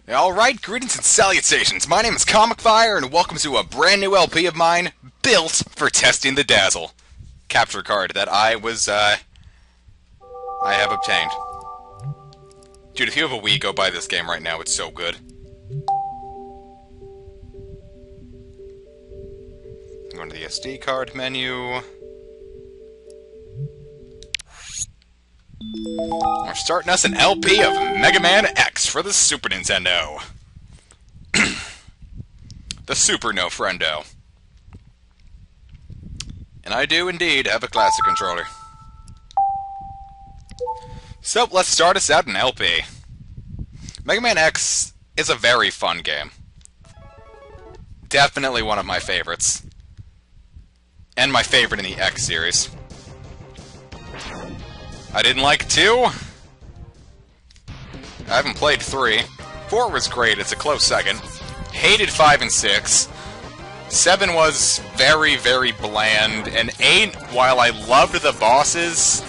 Alright, greetings and salutations. My name is Comic Fire, and welcome to a brand new LP of mine, built for testing the Dazzle capture card that I have obtained. Dude, if you have a Wii, go buy this game right now, it's so good. I'm going to the SD card menu. We're starting us an LP of Megaman X for the Super Nintendo. The Super No Friendo. And I do indeed have a classic controller. So, let's start us out in LP. Megaman X is a very fun game. Definitely one of my favorites. And my favorite in the X series. I didn't like 2. I haven't played 3. 4 was great, it's a close second. Hated 5 and 6. 7 was very, very bland. And 8, while I loved the bosses,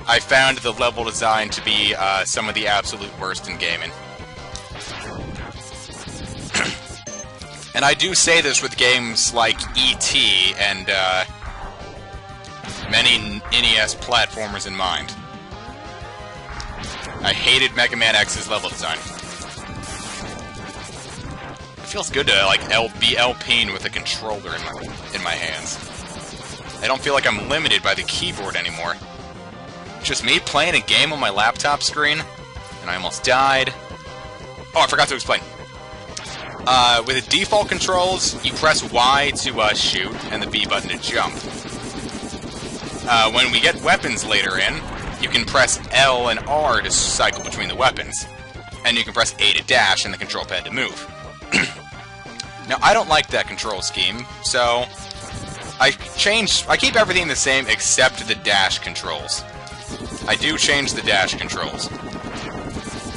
I found the level design to be some of the absolute worst in gaming. And I do say this with games like E.T. and many NES platformers in mind. I hated Mega Man X's level design. It feels good to be LPing with a controller in my hands. I don't feel like I'm limited by the keyboard anymore. Just me playing a game on my laptop screen, and I almost died. Oh, I forgot to explain. With the default controls, you press Y to shoot, and the B button to jump. When we get weapons later in, you can press L and R to cycle between the weapons. And you can press A to dash and the control pad to move. Now, I don't like that control scheme, so I keep everything the same except the dash controls. I do change the dash controls.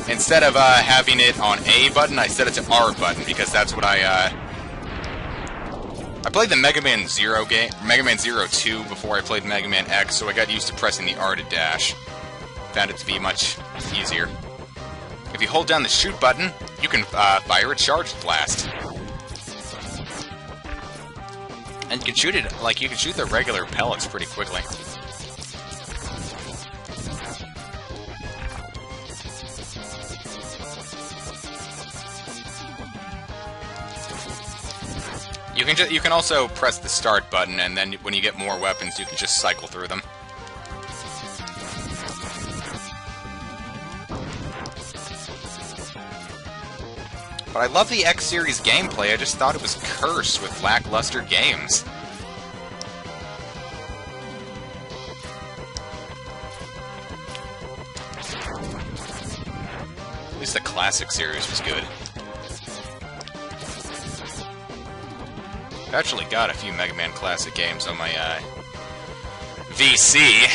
Instead of having it on A button, I set it to R button, because that's what I played the Mega Man Zero game, Mega Man Zero 2 before I played Mega Man X, so I got used to pressing the R to dash. Found it to be much easier. If you hold down the shoot button, you can fire a charged blast. And you can shoot it, you can shoot the regular pellets pretty quickly. You can also press the start button, and then when you get more weapons, you can just cycle through them. But I love the X series gameplay. I just thought it was cursed with lackluster games. At least the classic series was good. I've actually got a few Mega Man Classic games on my VC.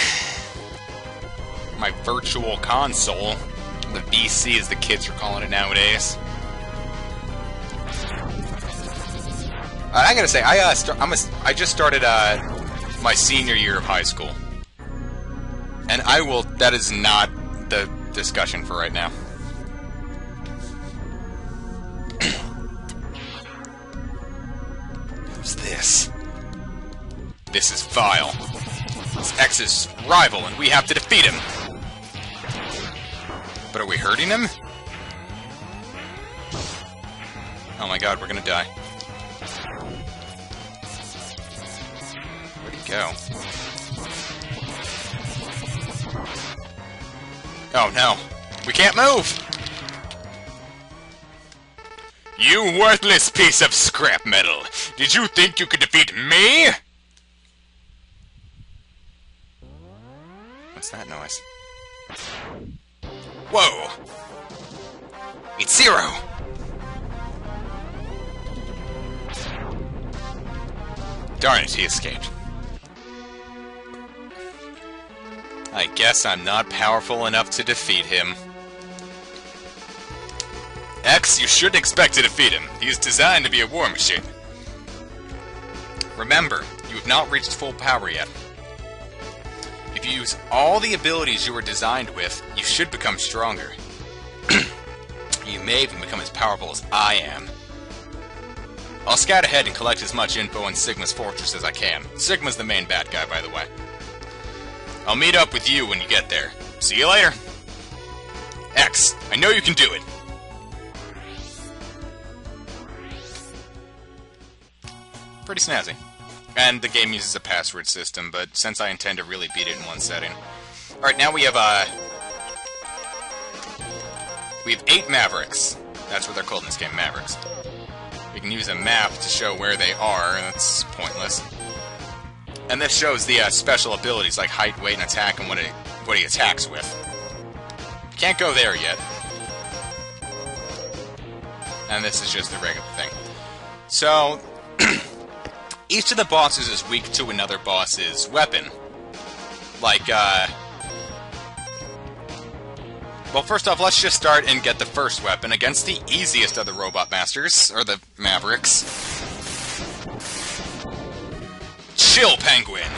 My virtual console. The VC, as the kids are calling it nowadays. I gotta say, I just started my senior year of high school. And that is not the discussion for right now. This? This is vile. It's X's rival, and we have to defeat him. But are we hurting him? Oh my god, we're gonna die. Where'd he go? Oh no. We can't move! You worthless piece of scrap metal! Did you think you could defeat me? What's that noise? Whoa! It's Zero! Darn it, he escaped. I guess I'm not powerful enough to defeat him. X, you shouldn't expect to defeat him. He is designed to be a war machine. Remember, you have not reached full power yet. If you use all the abilities you were designed with, you should become stronger. You may even become as powerful as I am. I'll scout ahead and collect as much info on Sigma's fortress as I can. Sigma's the main bad guy, by the way. I'll meet up with you when you get there. See you later. X, I know you can do it. Pretty snazzy. And the game uses a password system, but since I intend to really beat it in one setting. Alright, now we have 8 Mavericks. That's what they're called in this game, Mavericks. We can use a map to show where they are, and that's pointless. And this shows the special abilities, like height, weight, and attack, and what he attacks with. Can't go there yet. And this is just the regular thing. So, each of the bosses is weak to another boss's weapon. Like, well, first off, let's just start and get the first weapon against the easiest of the Robot Masters, or the Mavericks. Chill Penguin!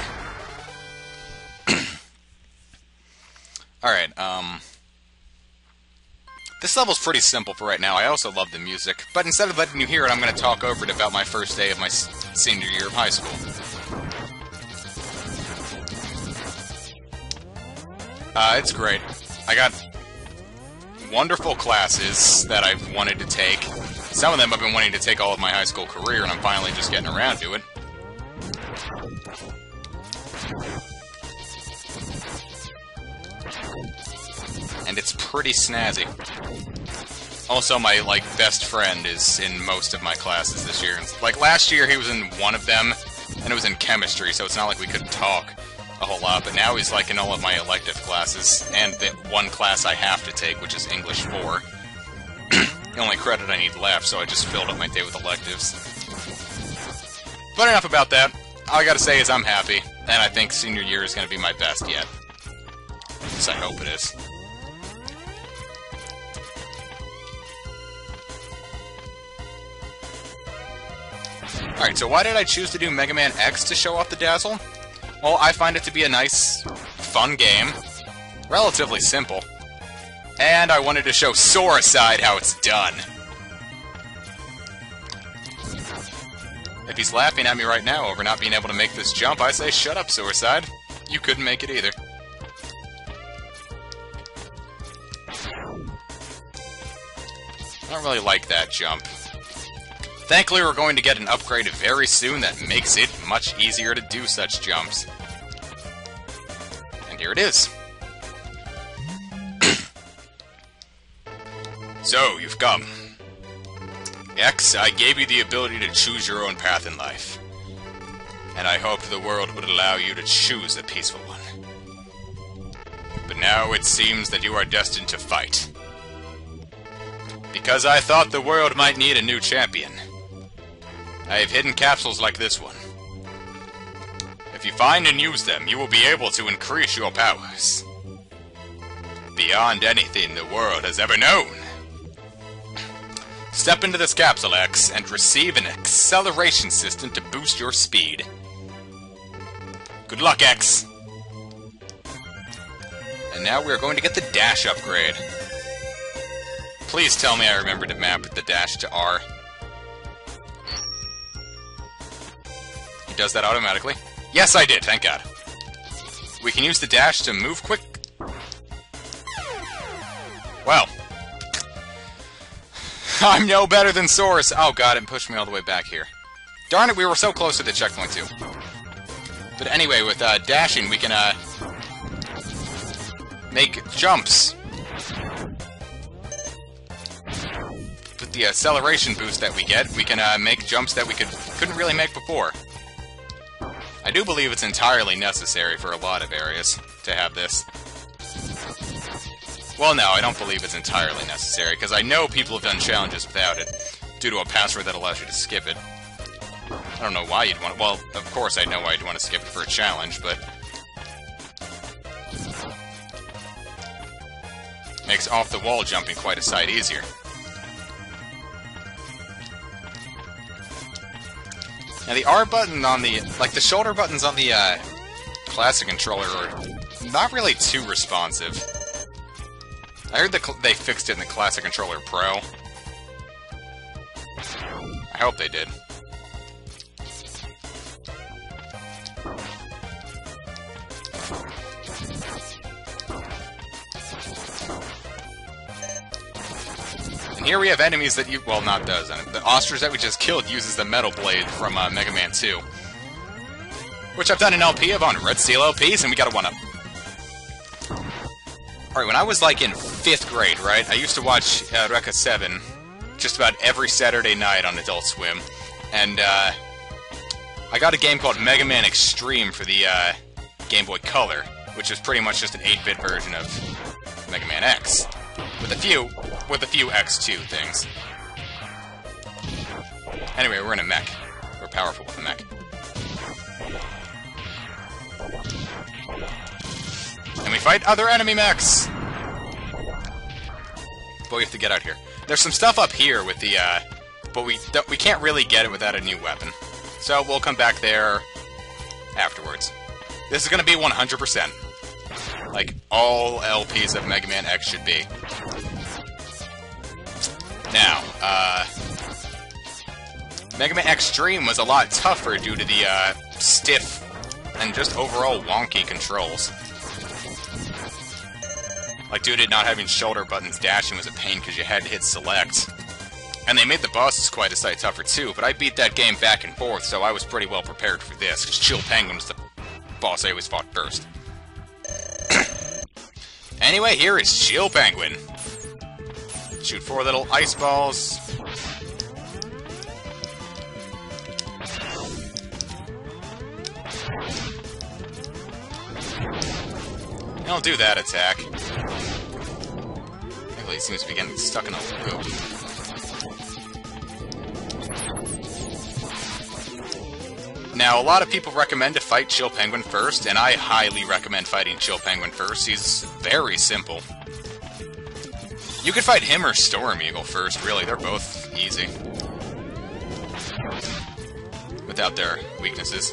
Alright, this level's pretty simple for right now. I also love the music, but instead of letting you hear it, I'm going to talk over it about my first day of my senior year of high school. It's great. I got wonderful classes that I've wanted to take. Some of them I've been wanting to take all of my high school career, and I'm finally just getting around to it. And it's pretty snazzy. Also, my, best friend is in most of my classes this year. Like, last year he was in one of them, and it was in chemistry, so it's not like we couldn't talk a whole lot, but now he's, in all of my elective classes, and the one class I have to take, which is English 4. The only credit I need left, so I just filled up my day with electives. But enough about that. All I gotta say is I'm happy, and I think senior year is gonna be my best yet. At least I hope it is. Alright, so why did I choose to do Megaman X to show off the Dazzle? Well, I find it to be a nice, fun game. Relatively simple. And I wanted to show Soricide how it's done. If he's laughing at me right now over not being able to make this jump, I say, shut up, Soricide. You couldn't make it either. I don't really like that jump. Thankfully, we're going to get an upgrade very soon that makes it much easier to do such jumps. And here it is. So, you've come. X, I gave you the ability to choose your own path in life. And I hoped the world would allow you to choose a peaceful one. But now it seems that you are destined to fight. Because I thought the world might need a new champion. I have hidden capsules like this one. If you find and use them, you will be able to increase your powers. Beyond anything the world has ever known. Step into this capsule, X, and receive an acceleration system to boost your speed. Good luck, X! And now we are going to get the dash upgrade. Please tell me I remembered to map the dash to R. Does that automatically? Yes, I did, thank God. We can use the dash to move quick. Well. I'm no better than Source. Oh god, it pushed me all the way back here. Darn it, we were so close to the checkpoint too. But anyway, with dashing, we can make jumps. With the acceleration boost that we get, we can make jumps that we couldn't really make before. I do believe it's entirely necessary for a lot of areas to have this. Well, no, I don't believe it's entirely necessary, because I know people have done challenges without it, due to a password that allows you to skip it. I don't know why you'd want to... Well, of course I know why you'd want to skip it for a challenge, but... makes off-the-wall jumping quite a sight easier. Now, the R button on the... the shoulder buttons on the, classic controller are not really too responsive. I heard they fixed it in the Classic Controller Pro. I hope they did. And here we have enemies that you... Well, not those. The ostrich that we just killed uses the metal blade from Mega Man 2. Which I've done an LP of on Red Steel LPs, and we got a 1-up. Alright, when I was like in 5th grade, right, I used to watch Rekka 7 just about every Saturday night on Adult Swim. And I got a game called Megaman Extreme for the Game Boy Color, which is pretty much just an 8-bit version of Megaman X. With a few X2 things. Anyway, we're in a mech. We're powerful with a mech. And we fight other enemy mechs! But we have to get out here. There's some stuff up here with the, but we can't really get it without a new weapon. So we'll come back there afterwards. This is gonna be 100%. Like all LPs of Mega Man X should be. Now, Mega Man Extreme was a lot tougher due to the, stiff and just overall wonky controls. Like, due to not having shoulder buttons, dashing was a pain because you had to hit select. And they made the bosses quite a sight tougher too, but I beat that game back and forth, so I was pretty well prepared for this, because Chill Penguin was the boss I always fought first. Anyway, here is Chill Penguin. Shoot 4 little ice balls. I'll do that attack. He seems to be getting stuck in a loop. Now, a lot of people recommend to fight Chill Penguin first, and I highly recommend fighting Chill Penguin first. He's very simple. You could fight him or Storm Eagle first, really. They're both easy. Without their weaknesses.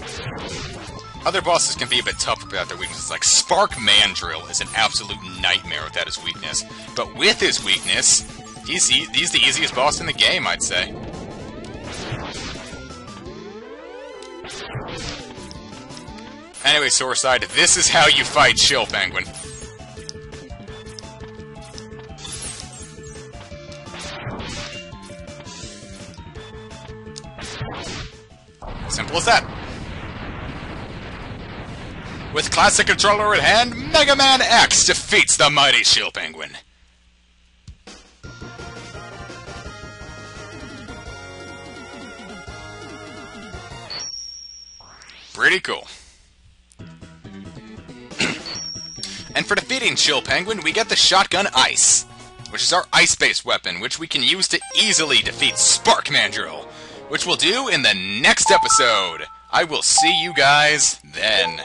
Other bosses can be a bit tougher without their weaknesses, like Spark Mandrill is an absolute nightmare without his weakness. But with his weakness, he's the easiest boss in the game, I'd say. Anyway, Soarside, this is how you fight Chill Penguin. Simple as that. With Classic Controller at hand, Megaman X defeats the mighty Chill Penguin. Pretty cool. And for defeating Chill Penguin, we get the Shotgun Ice, which is our ice-based weapon, which we can use to easily defeat Spark Mandrill, which we'll do in the next episode. I will see you guys then.